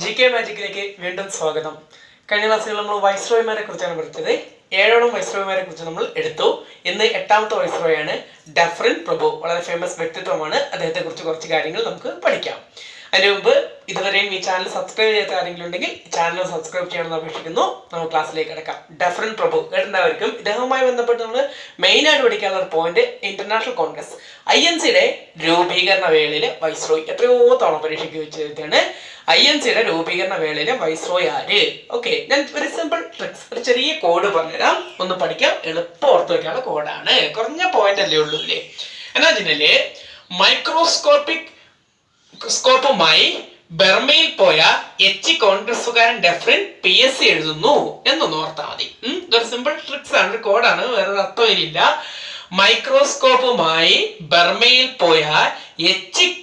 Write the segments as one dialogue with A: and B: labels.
A: G K മാജിക്കിലേക്ക് വീണ്ടും സ്വാഗതം. കഴിഞ്ഞ ക്ലാസ്സിൽ നമ്മൾ വൈസ്രോയിമാരെ കുറിച്ചാണ് പഠിച്ചത്. 7 വൈസ്രോയിമാരെ കുറിച്ച് നമ്മൾ എടുത്തു. ഇന്ന് 8ാമത്തെ വൈസ്രോയാണ് ഡഫറിൻ പ്രഭു. വളരെ ഫേമസ് വ്യക്തിത്വമാണ്. അദ്ദേഹത്തെ കുറിച്ച് കുറച്ച് കാര്യങ്ങൾ നമുക്ക് പഠിക്കാം. അതിന് മുമ്പ് ഇതുവരെയും ഈ ചാനൽ സബ്സ്ക്രൈബ് ചെയ്യാത്ത ആരെങ്കിലും ഉണ്ടെങ്കിൽ ചാനൽ സബ്സ്ക്രൈബ് ചെയ്യണമെന്ന് അപേക്ഷിക്കുന്നു. നമുക്ക് ക്ലാസ്സിലേക്ക് കിടക്കാം. ഡഫറിൻ പ്രഭു കേട്ടിട്ടുണ്ടായിരിക്കും. ഇദ്ദേഹവുമായി ബന്ധപ്പെട്ട് നമ്മൾ മെയിനായിട്ട് പഠിക്കാനുള്ള ഒരു പോയിന്റ് ഇന്റർനാഷണൽ കോൺഗ്രസ് INCയുടെ രൂപീകരണ വേളയിലെ വൈസ്രോയി. എത്രയോ തവണ പരീക്ഷയ്ക്ക് വെച്ചിട്ടാണ് INCയുടെ രൂപീകരണ വേളയിലെ വൈസ്രോയി ആര്. ഓക്കെ, ഞാൻ ഒരു സിമ്പിൾ ട്രിക്സ്, ഒരു ചെറിയ കോഡ് പറഞ്ഞുതരാം. ഒന്ന് പഠിക്കാം. എളുപ്പം ഓർത്ത് വെക്കാനുള്ള കോഡാണ്. കുറഞ്ഞ പോയിന്റ് അല്ലേ ഉള്ളൂ അല്ലേ. എന്നാ വെച്ചിട്ടുണ്ടെങ്കിൽ മൈക്രോസ്കോപ്പുമായി ബർമയിൽ പോയ കോൺഗ്രസുകാരൻ ഡഫറിൻ PSC എഴുതുന്നു എന്നൊന്ന് ഓർത്താൽ മതി. ഇതൊരു സിമ്പിൾ ട്രിക്സ് ആണ്, ഒരു കോഡാണ്, വേറൊരു അർത്ഥമില്ല. മൈക്രോസ്കോപ്പുമായി ബർമയിൽ പോയ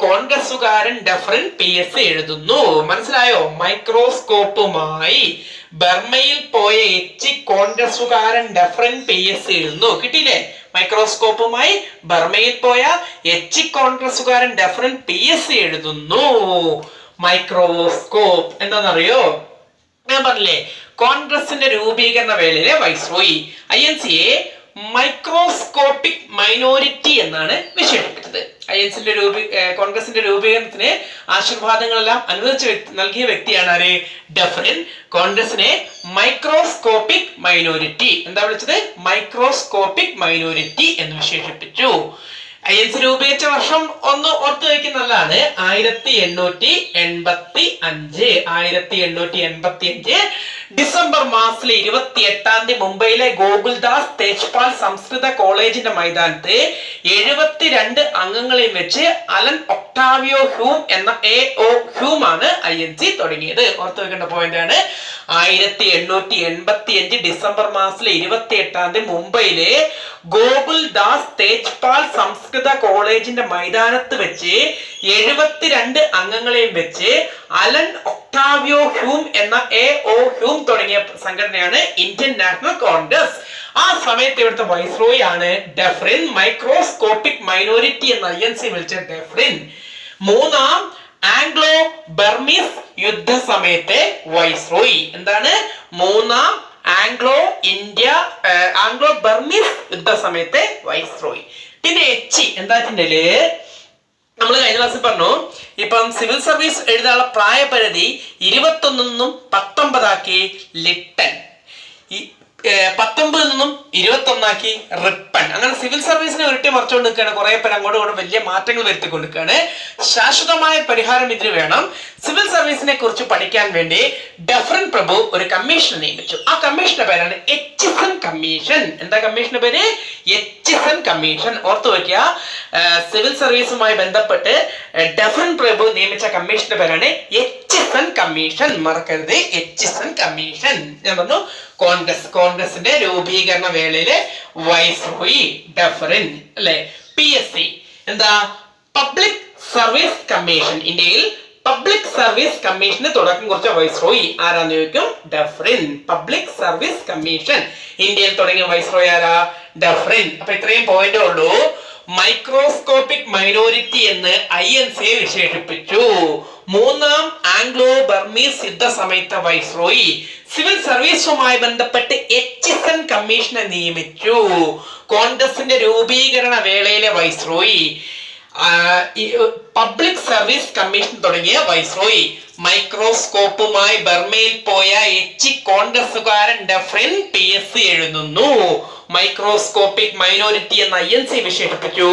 A: കോൺഗ്രസുകാരൻ ഡഫറിൻ PSC എഴുതുന്നു. മനസ്സിലായോ? മൈക്രോസ്കോപ്പുമായി ബർമയിൽ പോയ കോൺഗ്രസുകാരൻ ഡഫറിൻ PSC എഴുതുന്നു. കിട്ടിയില്ലേ? മൈക്രോസ്കോപ്പുമായി ബർമയിൽ പോയ കോൺഗ്രസുകാരൻ ഡഫറിൻ PSC എഴുതുന്നു. മൈക്രോസ്കോപ്പ് എന്താണെന്നറിയോ? ഞാൻ പറഞ്ഞില്ലേ, കോൺഗ്രസിന്റെ രൂപീകരണ വേളയിലെ വൈസ്രോയി. INCയെ മൈക്രോസ്കോപ്പിക് മൈനോരിറ്റി എന്നാണ് വിശേഷിപ്പിച്ചത്. കോൺഗ്രസിന്റെ രൂപീകരണത്തിന് ആശീർവാദങ്ങളെല്ലാം അനുവദിച്ച് നൽകിയ വ്യക്തിയാണ് ആര്? ഡഫറിൻ. കോൺഗ്രസിനെ മൈക്രോസ്കോപ്പിക് മൈനോരിറ്റി എന്താ വിളിച്ചത്? മൈക്രോസ്കോപ്പിക് മൈനോരിറ്റി എന്ന് വിശേഷിപ്പിച്ചു. INC രൂപീകരിച്ച വർഷം ഒന്ന് ഓർത്തു വയ്ക്കുന്നതാണ് 1885. ഡിസംബർ മാസത്തിലെ 28 മുംബൈയിലെ ഗോകുൽദാസ് തേജ്പാൽ സംസ്കൃത കോളേജിന്റെ മൈതാനത്ത് 72 അംഗങ്ങളെയും വെച്ച് അലൻ ഒക്ടാവിയോ ഹ്യൂം എന്ന AO ഹ്യൂം ആണ് INC തുടങ്ങിയത്. ഓർത്തു വെക്കേണ്ട പോയിന്റ് ആണ്. 1885 ഡിസംബർ മാസത്തിലെ 28 മുംബൈയിലെ ഗോകുൽദാസ് തേജ്പാൽ സംസ്കൃത കോളേജിന്റെ മൈതാനത്ത് വെച്ച് 72 അംഗങ്ങളെയും വെച്ച് അലൻ ഒക്ടാവിയോ ഹ്യൂം എന്ന AO ഹ്യൂം തുടങ്ങിയ സംഘടനയാണ് ഇന്ത്യൻ നാഷണൽ കോൺഗ്രസ്. ആ സമയത്ത് ഇവിടുത്തെ വൈസ്രോയി ആണ് ഡഫറിൻ. മൈക്രോസ്കോപ്പിക് മൈനോരിറ്റി എന്ന INC വിളിച്ച ഡഫറിൻ. മൂന്നാം ആംഗ്ലോ ബർമീസ് യുദ്ധ സമയത്തെ വൈസ്രോയി. എന്താണ്? മൂന്നാം ആംഗ്ലോ ബർമീസ് യുദ്ധ സമയത്തെ വൈസ്രോയി. പിന്നെ എന്താ വെച്ചിട്ടുണ്ടെങ്കില് നമ്മൾ കഴിഞ്ഞ ക്ലാസ്സിൽ പറഞ്ഞു, ഇപ്പം സിവിൽ സർവീസ് എഴുതാനുള്ള പ്രായപരിധി 21 19 ലിട്ടൺ, 19 21 റിപ്പൺ. അങ്ങനെ സിവിൽ സർവീസിനെ ഉരുട്ടി മറിച്ചുകൊണ്ട് നിൽക്കുകയാണ്. കുറെ പേര് അങ്ങോട്ടും ഇങ്ങോട്ടും വലിയ മാറ്റങ്ങൾ വരുത്തിക്കൊണ്ടിരിക്കുകയാണ്. ശാശ്വതമായ പരിഹാരം ഇതിന് വേണം. സിവിൽ സർവീസിനെ കുറിച്ച് പഠിക്കാൻ വേണ്ടി ഡഫറിൻ പ്രഭു ഒരു കമ്മീഷൻ നിയമിച്ചു. ആ കമ്മീഷന്റെ പേരാണ് എച്ചിസൺ കമ്മീഷൻ. എന്താ കമ്മീഷന്റെ പേര്? എച്ചിസൺ കമ്മീഷൻ. ഓർത്തു വയ്ക്കുക, സിവിൽ സർവീസുമായി ബന്ധപ്പെട്ട് ഡഫറിൻ പ്രഭു നിയമിച്ച കമ്മീഷന്റെ പേരാണ് എച്ചിസൺ കമ്മീഷൻ. മറക്കരുത്, എച്ചിസൺ കമ്മീഷൻ. ഞാൻ പറഞ്ഞു കോൺഗ്രസിന്റെ രൂപീകരണ വേളയിലെ വൈസ്രോയി ഡഫറിൻ അല്ലെ. PSC എന്താ? Public service commission. ഇന്ത്യയിൽ പബ്ലിക് സർവീസ് കമ്മീഷന് തുടക്കം കുറിച്ച വൈസ്രോയി ആരാന്ന് ചോദിക്കും? ഡഫറിൻ. പബ്ലിക് സർവീസ് കമ്മീഷൻ ഇന്ത്യയിൽ തുടങ്ങിയ വൈസ്രോയി ആരാ? ഡഫറിൻ. അപ്പൊ ഇത്രയും പോയിന്റേ ഉള്ളൂ. മൈക്രോസ്കോപ്പിക് മൈനോരിറ്റി എന്ന് INCയെ വിശേഷിപ്പിച്ചു. മൂന്നാം ആംഗ്ലോ ബർമീസ് യുദ്ധ സമയത്തെ വൈസ്രോയി. സിവിൽ സർവീസുമായി ബന്ധപ്പെട്ട് എച്ചിസൺ കമ്മീഷനെ നിയമിച്ചു. കോൺഗ്രസിന്റെ രൂപീകരണ വേളയിലെ വൈസ്രോയി. പബ്ലിക് സർവീസ് കമ്മീഷൻ തുടങ്ങിയ വൈസ്രോയി. മൈക്രോസ്കോപ്പുമായി ബർമയിൽ പോയ കോൺഗ്രസുകാരൻ ഡഫറിൻ PSC എഴുതുന്നു. മൈക്രോസ്കോപ്പിക് മൈനോരിറ്റി എന്ന INC വിശേഷിപ്പിച്ചു.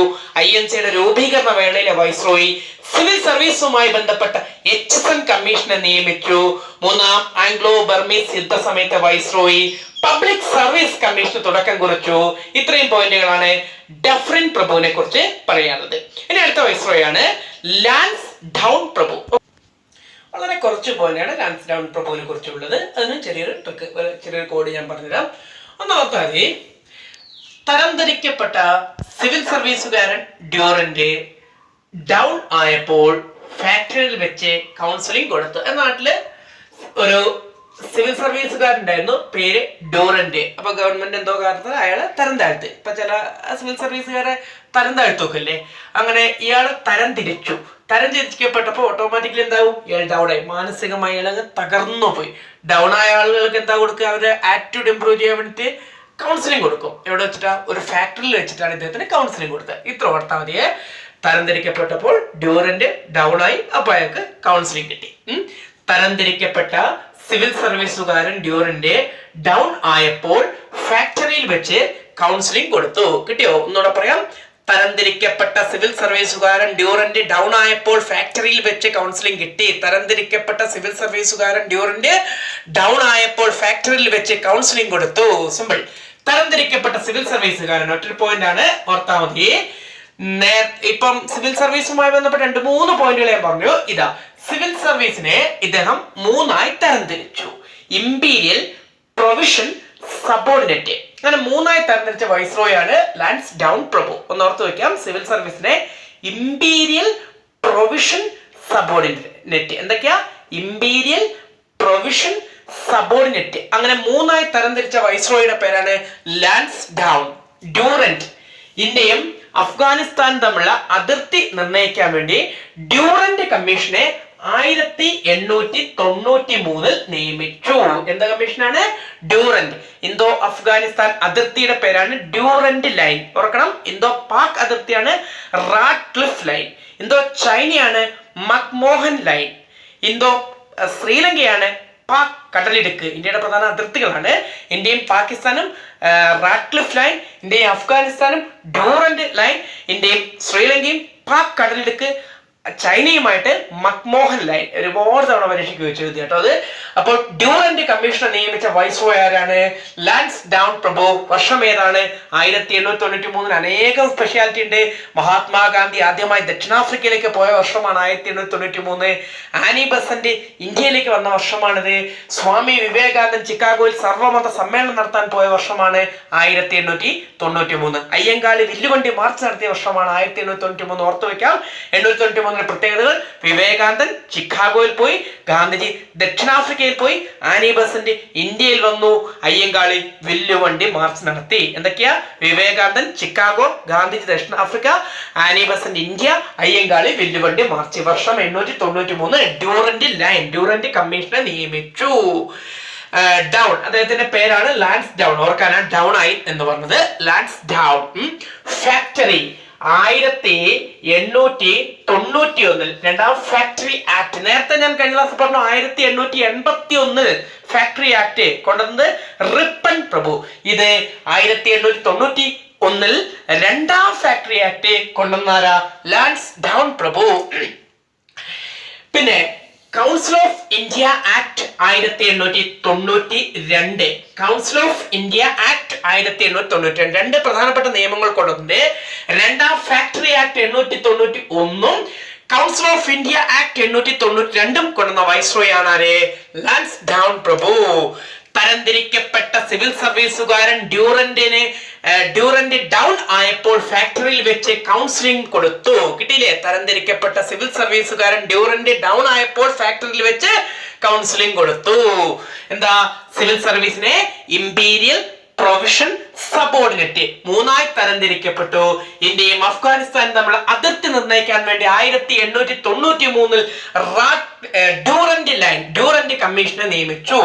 A: INCയുടെ രൂപീകരണ വേളയിലെ വൈസ്രോയി. സിവിൽ സർവീസുമായി ബന്ധപ്പെട്ട എച്ചിസൺ കമ്മീഷനെ നിയമിച്ചു. മൂന്നാം ആംഗ്ലോ ബർമീസ് യുദ്ധ സമയത്തെ വൈസ്രോയി. പബ്ലിക് സർവീസ് കമ്മീഷന് തുടക്കം കുറിച്ചു. ഇത്രയും പോയിന്റുകളാണ് ഡഫറിൻ പ്രഭുവിനെ കുറിച്ച് പറയാനുള്ളത്. ഇനി അടുത്ത വൈസ്രോയാണ് ലാൻസ് ഡൗൺ പ്രഭു. വളരെ കുറച്ച് പോയിന്റാണ് ലാൻസ് ഡൗൺ പ്രഭുവിനെ കുറിച്ചുള്ളത്. അതിന് ചെറിയൊരു കോഡ് ഞാൻ പറഞ്ഞുതരാം. ഒന്നാമത്തെ തരംതിരിക്കപ്പെട്ട സിവിൽ സർവീസുകാരൻ ഡ്യൂറന്റ് ഡൗൺ ആയപ്പോൾ ഫാക്ടറിയിൽ വെച്ച് കൗൺസിലിംഗ് കൊടുത്തു. നാട്ടില് ഒരു സിവിൽ സർവീസുകാരുണ്ടായിരുന്നു, പേര് ഡ്യൂറന്റ്. അപ്പൊ ഗവൺമെന്റ് എന്തോ കാരണത്താൽ അയാളെ തരം താഴ്ത്തി. ഇപ്പൊ ചില സിവിൽ സർവീസുകാരെ തരം താഴ്ത്തൊക്കെ. അങ്ങനെ ഇയാളെ തരം തിരിച്ചു. തരംതിരിക്കപ്പെട്ടപ്പോൾ ഓട്ടോമാറ്റിക്കലി എന്താവും? ഇയാൾ ഡൗൺ ആയി, മാനസികമായി ഇയാൾ തകർന്നു പോയി. ഡൗൺ ആയ ആളുകൾക്ക് എന്താ കൊടുക്കുക? അവരുടെ ആറ്റിറ്റ്യൂഡ് ഇംപ്രൂവ് ചെയ്യാൻ വേണ്ടിയിട്ട് കൗൺസിലിംഗ് കൊടുക്കും. എവിടെ വെച്ചിട്ടാ? ഒരു ഫാക്ടറിയിൽ വെച്ചിട്ടാണ് ഇദ്ദേഹത്തിന് കൗൺസിലിംഗ് കൊടുത്തത്. ഇത്ര ഓർത്താൽ മതിയെ. തരംതിരിക്കപ്പെട്ടപ്പോൾ ഡ്യൂറന്റ് ഡൗൺ ആയി, അപ്പൊ അയാൾക്ക് കൗൺസിലിംഗ് കിട്ടി. തരംതിരിക്കപ്പെട്ട സിവിൽ സർവീസുകാരൻ ഡ്യൂറന്റ് ഡൗൺ ആയപ്പോൾ ഫാക്ടറിയിൽ വെച്ച് കൗൺസിലിംഗ് കൊടുത്തു. കിട്ടിയോ? ഒന്നുകൂടെ പറയാം. തരംതിരിക്കപ്പെട്ട സിവിൽ സർവീസുകാരൻ ഡ്യൂറന്റ് ഡൗൺ ആയപ്പോൾ ഫാക്ടറിയിൽ വെച്ച് കൗൺസിലിംഗ് കിട്ടി. തരംതിരിക്കപ്പെട്ട സിവിൽ സർവീസുകാരൻ ഡ്യൂറന്റ് ഡൗൺ ആയപ്പോൾ ഫാക്ടറിയിൽ വെച്ച് കൗൺസിലിംഗ് കൊടുത്തു. സിമ്പിൾ. തരംതിരിക്കപ്പെട്ട സിവിൽ സർവീസുകാരൻ ഒറ്റൊരു പോയിന്റ് ആണ്, ഓർത്താ മതി. ഇപ്പം സിവിൽ സർവീസുമായി ബന്ധപ്പെട്ട 2-3 പോയിന്റുകൾ ഞാൻ പറഞ്ഞു. ഇതാ, സിവിൽ സർവീസിനെ ഇദ്ദേഹം 3ആയി തരംതിരിച്ചു. Imperial, provision, subordinate. അങ്ങനെ 3ആയി തരംതിരിച്ച വൈസ്രോയ് ആണ് ലാൻസ്ഡൗൺ പ്രഭു. ഒന്ന് ഓർത്ത് വെക്കാം. സിവിൽ സർവീസിനെ ഇമ്പീരിയൽ, പ്രൊവിഷൻ, സബോർഡിനേറ്റ്. എന്തൊക്കെയാ? Imperial, provision, subordinate. അങ്ങനെ 3ആയി തരംതിരിച്ച വൈസ്രോയുടെ പേരാണ് ലാൻസ്ഡൗൺ. ഡ്യൂറന്റ് ഇന്ത്യയും അഫ്ഗാനിസ്ഥാനും തമ്മിലുള്ള അതിർത്തി നിർണ്ണയിക്കാൻ വേണ്ടി ഡ്യൂറന്റ് കമ്മീഷനെ 1893 നിയമിച്ചു. എന്താ കമ്മീഷനാണ്? ഡ്യൂറന്റ്. ഇന്തോ അഫ്ഗാനിസ്ഥാൻ അതിർത്തിയുടെ പേരാണ് ഡ്യൂറന്റ് ലൈൻ. ഓർക്കണം, ഇന്തോ പാക് അതിർത്തിയാണ് റാഡ്ക്ലിഫ് ലൈൻ. ഇന്തോ ചൈനയാണ് മക്മോഹൻ ലൈൻ. ഇന്തോ ശ്രീലങ്കയാണ് പാക് കടലിടുക്ക്. ഇന്ത്യയുടെ പ്രധാന അതിർത്തികളാണ്. ഇന്ത്യയും പാകിസ്ഥാനും റാഡ്ക്ലിഫ് ലൈൻ, ഇന്ത്യയും അഫ്ഗാനിസ്ഥാനും ഡ്യൂറന്റ് ലൈൻ, ഇന്ത്യയും ശ്രീലങ്കയും പാക് കടലിടുക്ക്, ചൈനയുമായിട്ട് മക്മോഹൻ ലൈൻ. ഒരുപാട് തവണ പരീക്ഷയ്ക്ക് വെച്ച് എഴുതി കേട്ടോ അത്. അപ്പോൾ ഡ്യൂറന്റ് കമ്മീഷനെ നിയമിച്ച വൈസ്രോയ് ആരാണ്? ലാൻസ്ഡൗൺ പ്രഭു. വർഷം ഏതാണ്? 1893. അനേകം സ്പെഷ്യാലിറ്റി ഉണ്ട്. മഹാത്മാഗാന്ധി ആദ്യമായി ദക്ഷിണാഫ്രിക്കയിലേക്ക് പോയ വർഷമാണ് 1893. ആനി ബസന്റ് ഇന്ത്യയിലേക്ക് വന്ന വർഷമാണിത്. സ്വാമി വിവേകാനന്ദൻ ചിക്കാഗോയിൽ സർവമത സമ്മേളനം നടത്താൻ പോയ വർഷമാണ് 1893. അയ്യങ്കാളി വില്ലുവണ്ടി മാർച്ച് നടത്തിയ വർഷമാണ് 1893. ഓർത്തു വെക്കാം. 1893 പ്രത്യേകതകൾ: വിവേകാനന്ദൻ ചിക്കാഗോയിൽ പോയി, ഗാന്ധിജി ദക്ഷിണാഫ്രിക്കയിൽ പോയി, ആനി ബസന്റ് ഇന്ത്യയിൽ വന്നു, അയ്യങ്കാളി വില്ലുവണ്ടി മാർച്ച് നടത്തി. എന്തൊക്കെയാ? വിവേകാനന്ദൻ ചിക്കാഗോ, ഗാന്ധിജി ദക്ഷിണാഫ്രിക്ക, Annie Besant India, Ayyankali Villuvandi march. വർഷം 1893. ഡ്യൂറന്റ് ലൈൻ, ഡ്യൂറന്റ് കമ്മീഷനെ നിയമിച്ചു. ഡൗൺ, അദ്ദേഹത്തിന്റെ പേരാണ് ലാൻസ്ഡൗൺ. ഓർക്കാനാണ് ഡൗൺ ആയി എന്ന് പറഞ്ഞത്. ലാൻസ്ഡൗൺ. ഫാക്ടറി 1891 രണ്ടാം ഫാക്ടറി ആക്ട്. നേരത്തെ ഞാൻ കഴിഞ്ഞ ക്ലാസ് പറഞ്ഞു 1881 ഫാക്ടറി ആക്ട് കൊണ്ടുവന്നത് റിപ്പൺ പ്രഭു. ഇത് 1891 രണ്ടാം ഫാക്ടറി ആക്ട് കൊണ്ടുവന്നാരാ? ലാൻസ്ഡൗൺ പ്രഭു. പിന്നെ council of India act 1892. Council of India act 1892 രണ്ട് പ്രധാനപ്പെട്ട നിയമങ്ങൾ കൊണ്ടുവന്നത്. രണ്ടാം factory act 1891 council of India act 1892 കൊണ്ടുവന്ന വൈസ്രോയ് ആണ് ആര്? ലാൻസ്ഡൗൺ പ്രഭു. തരംതിരിക്കപ്പെട്ട സിവിൽ സർവീസുകാരൻ ഡ്യൂറന്റ് ഡൗൺ ആയപ്പോൾ ഫാക്ടറിയിൽ വെച്ച് കൗൺസിലിംഗ് കൊടുത്തു. കിട്ടിയില്ലേ? തരംതിരിക്കപ്പെട്ട സിവിൽ സർവീസുകാരൻ ഡ്യൂറന്റ് ഡൗൺ ആയപ്പോൾ ഫാക്ടറിയിൽ വെച്ച് കൗൺസിലിംഗ് കൊടുത്തു. എന്താ? സിവിൽ സർവീസിനെ ഇമ്പീരിയൽ, പ്രൊവിഷൻ, സബോർഡിനേറ്റ് 3ആയി തരംതിരിക്കപ്പെട്ടു. ഇന്ത്യയും അഫ്ഗാനിസ്ഥാനും തമ്മിൽ അതിർത്തി നിർണ്ണയിക്കാൻ വേണ്ടി 1893 ഡ്യൂറന്റ് ലൈൻ, ഡ്യൂറന്റ് കമ്മീഷനെ നിയമിച്ചു.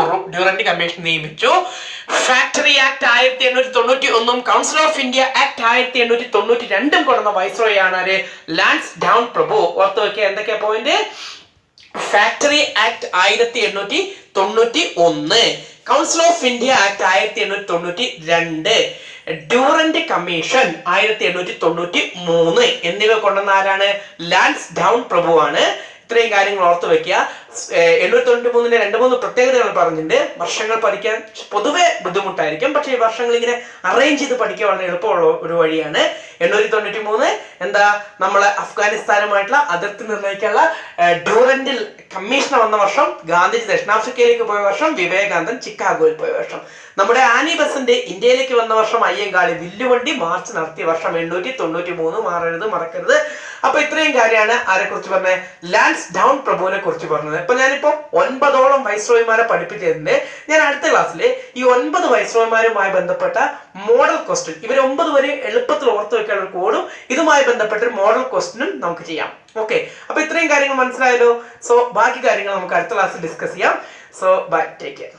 A: Factory act 1891 council of India act 1892 കൊണ്ടുവന്ന വൈസ്രോയ് ആണ് ആര്? ലാൻസ്ഡൗൺ പ്രഭു. ഓർത്തു വെക്കുക. എന്തൊക്കെയാ point? Factory act 1891, council of India act 1892, Durand commission 1893 എന്നിവ കൊണ്ടുവന്ന ആരാണ്? ലാൻസ്ഡൗൺ പ്രഭുവാണ്. ഇത്രയും കാര്യങ്ങൾ ഓർത്ത് വെക്കുക. 1893 2-3 പ്രത്യേകതകൾ പറഞ്ഞിട്ടുണ്ട്. വർഷങ്ങൾ പഠിക്കാൻ പൊതുവെ ബുദ്ധിമുട്ടായിരിക്കും, പക്ഷേ ഈ വർഷങ്ങൾ ഇങ്ങനെ അറേഞ്ച് ചെയ്ത് പഠിക്കാൻ വളരെ എളുപ്പമുള്ള ഒരു വഴിയാണ്. 1893 എന്താ? നമ്മളെ അഫ്ഗാനിസ്ഥാനുമായിട്ടുള്ള അതിർത്തി നിർണ്ണയിക്കാനുള്ള ഡ്യൂറന്റ് കമ്മീഷൻ വന്ന വർഷം, ഗാന്ധിജി ദക്ഷിണാഫ്രിക്കയിലേക്ക് പോയ വർഷം, വിവേകാനന്ദൻ ചിക്കാഗോയിൽ പോയ വർഷം. നമ്മുടെ ആനി ബസന്റ് ഇന്ത്യയിലേക്ക് വന്ന വർഷം, അയ്യങ്കാളി വില്ലുവണ്ടി മാർച്ച് നടത്തിയ വർഷം 1893. മറക്കരുത്. അപ്പൊ ഇത്രയും കാര്യമാണ് ആരെ കുറിച്ച് പറഞ്ഞത്? ലാൻസ്ഡൗൺ പ്രഭുവിനെ കുറിച്ച് പറഞ്ഞത്. ഇപ്പൊ ഞാനിപ്പോ 9ഓളം വൈസ്രോയിമാരെ പഠിപ്പിച്ചിട്ടുണ്ട്. ഞാൻ അടുത്ത ക്ലാസ്സിൽ ഈ 9 വൈസ്രോയിമാരുമായി ബന്ധപ്പെട്ട മോഡൽ ക്വസ്റ്റ്യൻ, ഇവർ 9 വരെ എളുപ്പത്തിൽ ഓർത്ത് വെക്കാനുള്ള കോഡും ഇതുമായി ബന്ധപ്പെട്ട ഒരു മോഡൽ ക്വസ്റ്റ്യനും നമുക്ക് ചെയ്യാം. ഓക്കെ, അപ്പൊ ഇത്രയും കാര്യങ്ങൾ മനസ്സിലായല്ലോ. സോ ബാക്കി കാര്യങ്ങൾ നമുക്ക് അടുത്ത ക്ലാസ്സിൽ ഡിസ്കസ് ചെയ്യാം. So bye, take care.